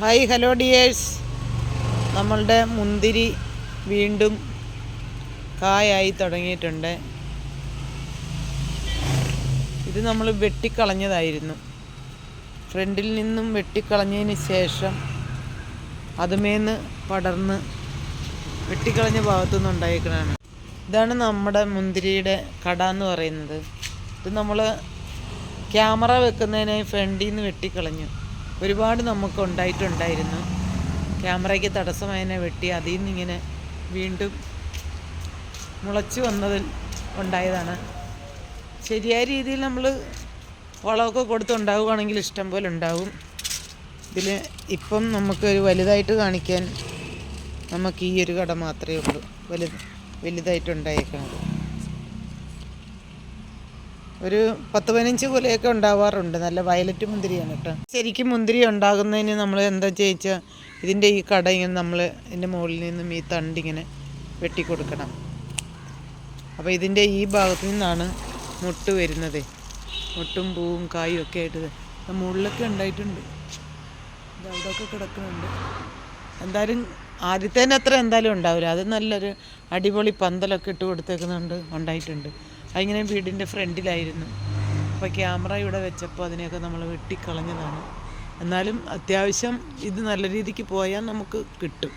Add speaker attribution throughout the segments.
Speaker 1: Hi hello dears, നമ്മളുടെ മുന്തിരി വീണ്ടും കായായി തുടങ്ങിയിട്ടുണ്ട്. ഇത് നമ്മൾ വെട്ടിക്കളഞ്ഞതായിരുന്നു. ഫ്രണ്ടിൽ നിന്നും വെട്ടിക്കളഞ്ഞതിന് ശേഷം അതുമേന്ന് പടർന്ന് വെട്ടിക്കളഞ്ഞ ഭാഗത്തുനിന്ന് ഉണ്ടായിരിക്കണതാണ്. ഇതാണ് നമ്മുടെ മുന്തിരിയുടെ കട എന്ന് പറയുന്നത്. ഇത് നമ്മൾ ക്യാമറ വെക്കുന്നതിനായി ഫ്രണ്ടിൽ നിന്ന് വെട്ടിക്കളഞ്ഞു. ഒരുപാട് നമുക്ക് ഉണ്ടായിട്ടുണ്ടായിരുന്നു. ക്യാമറയ്ക്ക് തടസ്സമായതിനെ വെട്ടി അതിൽ നിന്നിങ്ങനെ വീണ്ടും മുളച്ചു വന്നതിൽ ഉണ്ടായതാണ്. ശരിയായ രീതിയിൽ നമ്മൾ വളമൊക്കെ കൊടുത്തുണ്ടാവുകയാണെങ്കിൽ ഇഷ്ടം പോലെ ഉണ്ടാവും. ഇതിൽ ഇപ്പം നമുക്കൊരു വലുതായിട്ട് കാണിക്കാൻ നമുക്ക് ഈ ഒരു കട മാത്രമേ ഉള്ളൂ വലുതായിട്ടുണ്ടായേക്കുന്നത്. ഒരു 10-15 കൊലയൊക്കെ ഉണ്ടാവാറുണ്ട്. നല്ല വയലറ്റ് മുന്തിരിയാണ് കേട്ടോ. ശരിക്കും മുന്തിരി ഉണ്ടാകുന്നതിന് നമ്മൾ എന്താ ചോദിച്ചാൽ ഇതിൻ്റെ ഈ കട ഇങ്ങനെ നമ്മൾ ഇതിൻ്റെ മുകളിൽ നിന്നും ഈ തണ്ടിങ്ങനെ വെട്ടിക്കൊടുക്കണം. അപ്പോൾ ഇതിൻ്റെ ഈ ഭാഗത്തു നിന്നാണ് മുട്ട് വരുന്നത്. മുട്ടും പൂവും കായും ഒക്കെ ആയിട്ട് മുകളിലൊക്കെ ഉണ്ടായിട്ടുണ്ട്. അവിടെയൊക്കെ കിടക്കുന്നുണ്ട്. എന്തായാലും ആദ്യത്തേൻ്റെ അത്ര എന്തായാലും ഉണ്ടാവില്ല. അത് നല്ലൊരു അടിപൊളി പന്തലൊക്കെ ഇട്ട് കൊടുത്തേക്കുന്നുണ്ട്, ഉണ്ടായിട്ടുണ്ട്. അതിങ്ങനെ വീടിൻ്റെ ഫ്രണ്ടിലായിരുന്നു. അപ്പോൾ ക്യാമറ ഇവിടെ വെച്ചപ്പോൾ അതിനെയൊക്കെ നമ്മൾ വെട്ടിക്കളഞ്ഞതാണ്. എന്നാലും അത്യാവശ്യം ഇത് നല്ല രീതിക്ക് പോയാൽ നമുക്ക് കിട്ടും.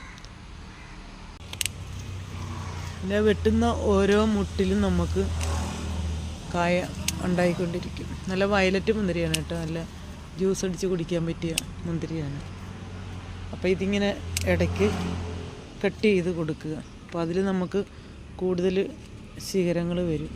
Speaker 1: പിന്നെ വെട്ടുന്ന ഓരോ മുട്ടിലും നമുക്ക് കായ ഉണ്ടായിക്കൊണ്ടിരിക്കും. നല്ല വയലറ്റ് മുന്തിരിയാണ് കേട്ടോ. നല്ല ജ്യൂസ് അടിച്ച് കുടിക്കാൻ പറ്റിയ മുന്തിരിയാണ്. അപ്പോൾ ഇതിങ്ങനെ ഇടയ്ക്ക് കട്ട് ചെയ്ത് കൊടുക്കുക. അപ്പോൾ അതിൽ നമുക്ക് കൂടുതൽ ശിഖരങ്ങൾ വരും.